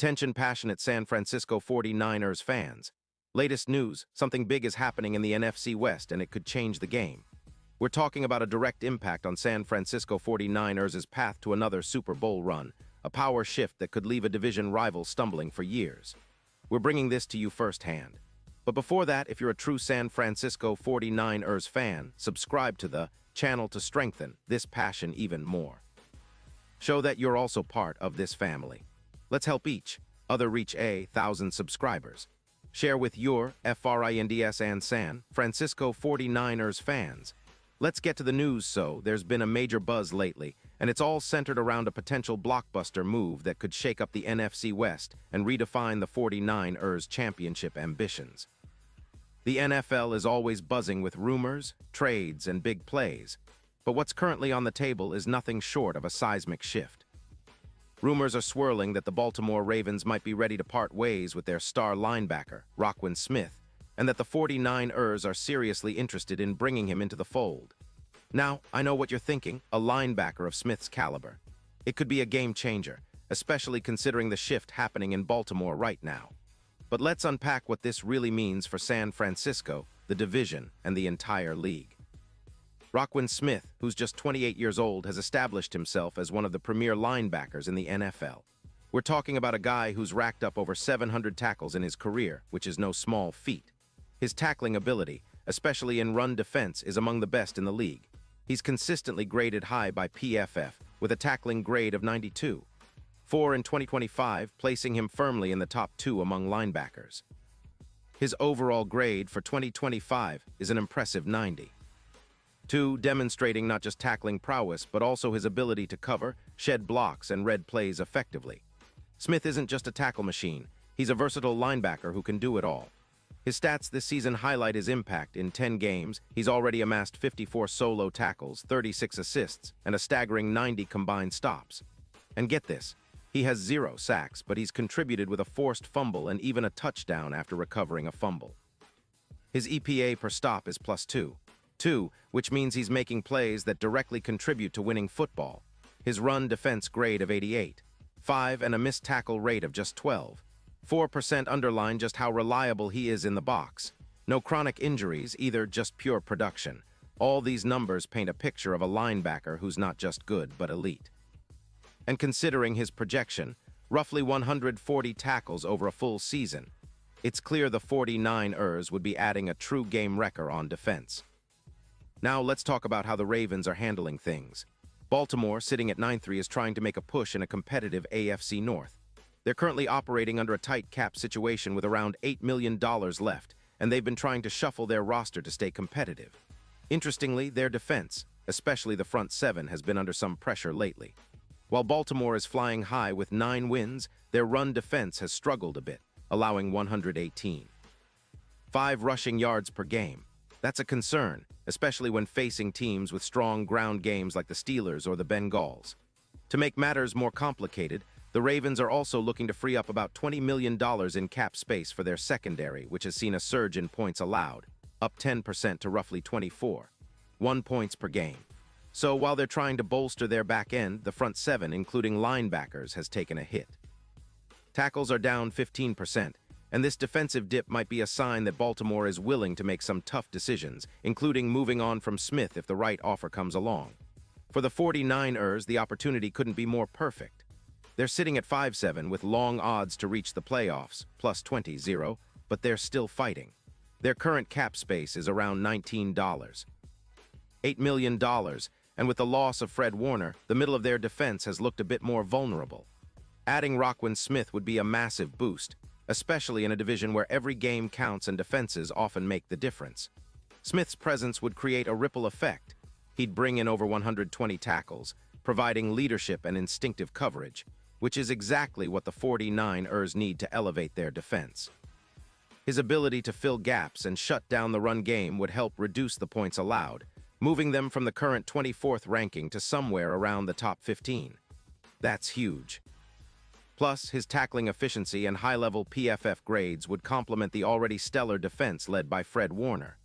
Attention passionate San Francisco 49ers fans. Latest news, something big is happening in the NFC West and it could change the game. We're talking about a direct impact on San Francisco 49ers' path to another Super Bowl run, a power shift that could leave a division rival stumbling for years. We're bringing this to you firsthand. But before that, if you're a true San Francisco 49ers fan, subscribe to the channel to strengthen this passion even more. Show that you're also part of this family. Let's help each other reach 1,000 subscribers. Share with your FRINDS and San Francisco 49ers fans. Let's get to the news. So, there's been a major buzz lately, and it's all centered around a potential blockbuster move that could shake up the NFC West and redefine the 49ers' championship ambitions. The NFL is always buzzing with rumors, trades, and big plays, but what's currently on the table is nothing short of a seismic shift. Rumors are swirling that the Baltimore Ravens might be ready to part ways with their star linebacker, Roquan Smith, and that the 49ers are seriously interested in bringing him into the fold. Now, I know what you're thinking, a linebacker of Smith's caliber. It could be a game changer, especially considering the shift happening in Baltimore right now. But let's unpack what this really means for San Francisco, the division, and the entire league. Roquan Smith, who's just 28 years old, has established himself as one of the premier linebackers in the NFL. We're talking about a guy who's racked up over 700 tackles in his career, which is no small feat. His tackling ability, especially in run defense, is among the best in the league. He's consistently graded high by PFF, with a tackling grade of 92. 4 in 2025, placing him firmly in the top 2 among linebackers. His overall grade for 2025 is an impressive 90. 2, demonstrating not just tackling prowess, but also his ability to cover, shed blocks, and read plays effectively. Smith isn't just a tackle machine, he's a versatile linebacker who can do it all. His stats this season highlight his impact. In 10 games, he's already amassed 54 solo tackles, 36 assists, and a staggering 90 combined stops. And get this, he has 0 sacks, but he's contributed with a forced fumble and even a touchdown after recovering a fumble. His EPA per stop is +2. 2, which means he's making plays that directly contribute to winning football. His run defense grade of 88. 5 and a missed tackle rate of just 12. 4% underline just how reliable he is in the box. No chronic injuries either, just pure production. All these numbers paint a picture of a linebacker who's not just good, but elite. And considering his projection, roughly 140 tackles over a full season, it's clear the 49ers would be adding a true game wrecker on defense. Now let's talk about how the Ravens are handling things. Baltimore, sitting at 9-3, is trying to make a push in a competitive AFC North. They're currently operating under a tight cap situation with around $8 million left, and they've been trying to shuffle their roster to stay competitive. Interestingly, their defense, especially the front 7, has been under some pressure lately. While Baltimore is flying high with 9 wins, their run defense has struggled a bit, allowing 118. 5 rushing yards per game. That's a concern, especially when facing teams with strong ground games like the Steelers or the Bengals. To make matters more complicated, the Ravens are also looking to free up about $20 million in cap space for their secondary, which has seen a surge in points allowed, up 10% to roughly 24.1 points per game. So while they're trying to bolster their back end, the front 7, including linebackers, has taken a hit. Tackles are down 15%. And this defensive dip might be a sign that Baltimore is willing to make some tough decisions, including moving on from Smith if the right offer comes along. For the 49ers, the opportunity couldn't be more perfect. They're sitting at 5-7 with long odds to reach the playoffs, +20, but they're still fighting. Their current cap space is around $19. $8 million, and with the loss of Fred Warner, the middle of their defense has looked a bit more vulnerable. Adding Roquan Smith would be a massive boost, especially in a division where every game counts and defenses often make the difference. Smith's presence would create a ripple effect. He'd bring in over 120 tackles, providing leadership and instinctive coverage, which is exactly what the 49ers need to elevate their defense. His ability to fill gaps and shut down the run game would help reduce the points allowed, moving them from the current 24th ranking to somewhere around the top 15. That's huge. Plus, his tackling efficiency and high-level PFF grades would complement the already stellar defense led by Fred Warner.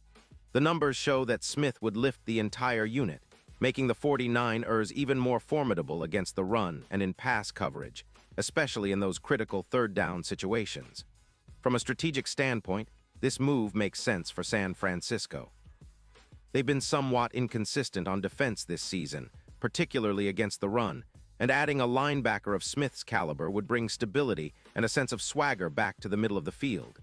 The numbers show that Smith would lift the entire unit, making the 49ers even more formidable against the run and in pass coverage. especially in those critical third-down situations. From a strategic standpoint, this move makes sense for San Francisco. They've been somewhat inconsistent on defense this season, particularly against the run, and adding a linebacker of Smith's caliber would bring stability and a sense of swagger back to the middle of the field.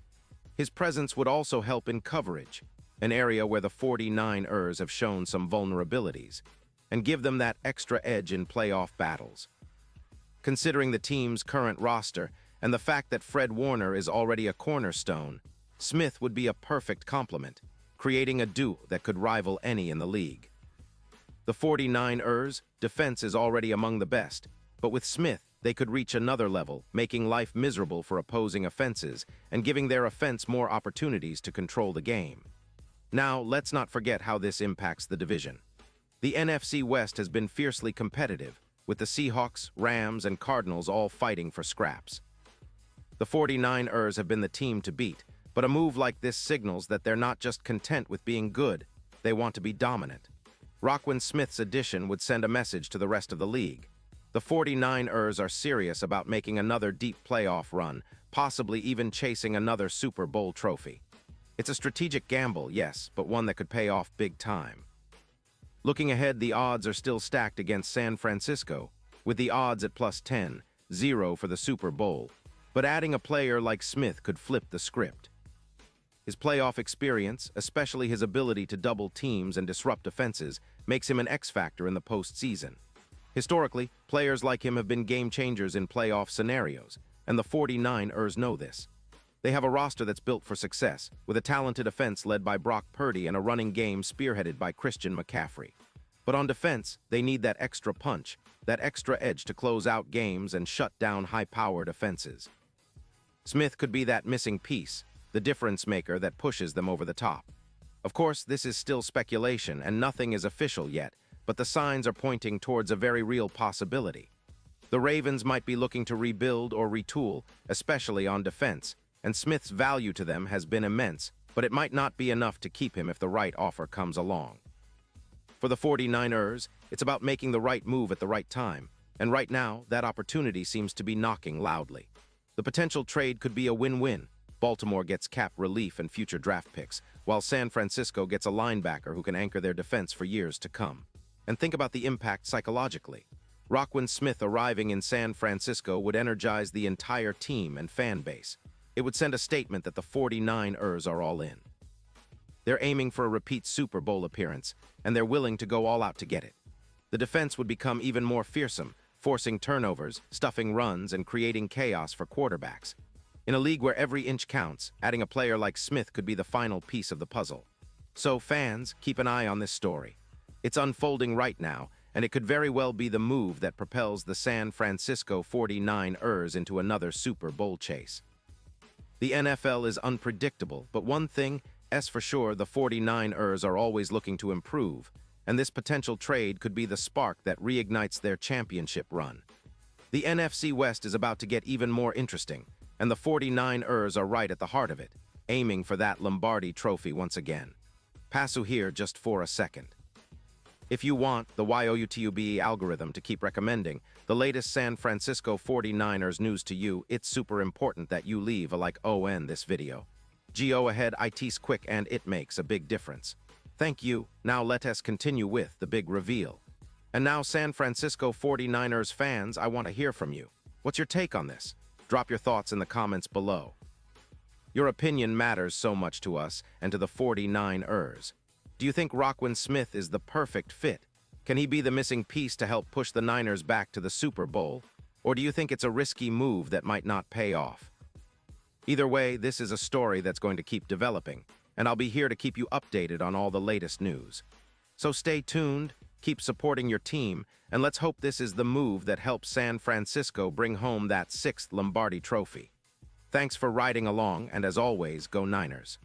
His presence would also help in coverage, an area where the 49ers have shown some vulnerabilities, and give them that extra edge in playoff battles. Considering the team's current roster and the fact that Fred Warner is already a cornerstone, Smith would be a perfect complement, creating a duo that could rival any in the league. The 49ers' defense is already among the best, but with Smith, they could reach another level, making life miserable for opposing offenses and giving their offense more opportunities to control the game. Now, let's not forget how this impacts the division. The NFC West has been fiercely competitive, with the Seahawks, Rams, and Cardinals all fighting for scraps. The 49ers have been the team to beat, but a move like this signals that they're not just content with being good, they want to be dominant. Roquan Smith's addition would send a message to the rest of the league. The 49ers are serious about making another deep playoff run, possibly even chasing another Super Bowl trophy. It's a strategic gamble, yes, but one that could pay off big time. Looking ahead, the odds are still stacked against San Francisco, with the odds at +10, 0 for the Super Bowl. But adding a player like Smith could flip the script. His playoff experience, especially his ability to double teams and disrupt offenses, makes him an X-factor in the postseason. Historically, players like him have been game-changers in playoff scenarios, and the 49ers know this. They have a roster that's built for success, with a talented offense led by Brock Purdy and a running game spearheaded by Christian McCaffrey. But on defense, they need that extra punch, that extra edge to close out games and shut down high-powered offenses. Smith could be that missing piece, the difference maker that pushes them over the top. Of course, this is still speculation and nothing is official yet, but the signs are pointing towards a very real possibility. The Ravens might be looking to rebuild or retool, especially on defense, and Smith's value to them has been immense, but it might not be enough to keep him if the right offer comes along. For the 49ers, it's about making the right move at the right time, and right now, that opportunity seems to be knocking loudly. The potential trade could be a win-win. Baltimore gets cap relief and future draft picks, while San Francisco gets a linebacker who can anchor their defense for years to come. And think about the impact psychologically. Roquan Smith arriving in San Francisco would energize the entire team and fan base. It would send a statement that the 49ers are all in. They're aiming for a repeat Super Bowl appearance, and they're willing to go all out to get it. The defense would become even more fearsome, forcing turnovers, stuffing runs, and creating chaos for quarterbacks. In a league where every inch counts, adding a player like Smith could be the final piece of the puzzle. So fans, keep an eye on this story. It's unfolding right now, and it could very well be the move that propels the San Francisco 49ers into another Super Bowl chase. The NFL is unpredictable, but one thing is for sure, the 49ers are always looking to improve, and this potential trade could be the spark that reignites their championship run. The NFC West is about to get even more interesting, and the 49ers are right at the heart of it, aiming for that Lombardi trophy once again. Pass here just for a second. If you want the YOUTUBE algorithm to keep recommending the latest San Francisco 49ers news to you, it's super important that you leave a like on this video. Go ahead, it's quick and it makes a big difference. Thank you. Now let us continue with the big reveal. And now San Francisco 49ers fans, I want to hear from you. What's your take on this? Drop your thoughts in the comments below. Your opinion matters so much to us and to the 49ers. Do you think Roquan Smith is the perfect fit? Can he be the missing piece to help push the Niners back to the Super Bowl? Or do you think it's a risky move that might not pay off? Either way, this is a story that's going to keep developing, and I'll be here to keep you updated on all the latest news. So stay tuned, keep supporting your team, and let's hope this is the move that helps San Francisco bring home that 6th Lombardi trophy. Thanks for riding along, and as always, go Niners.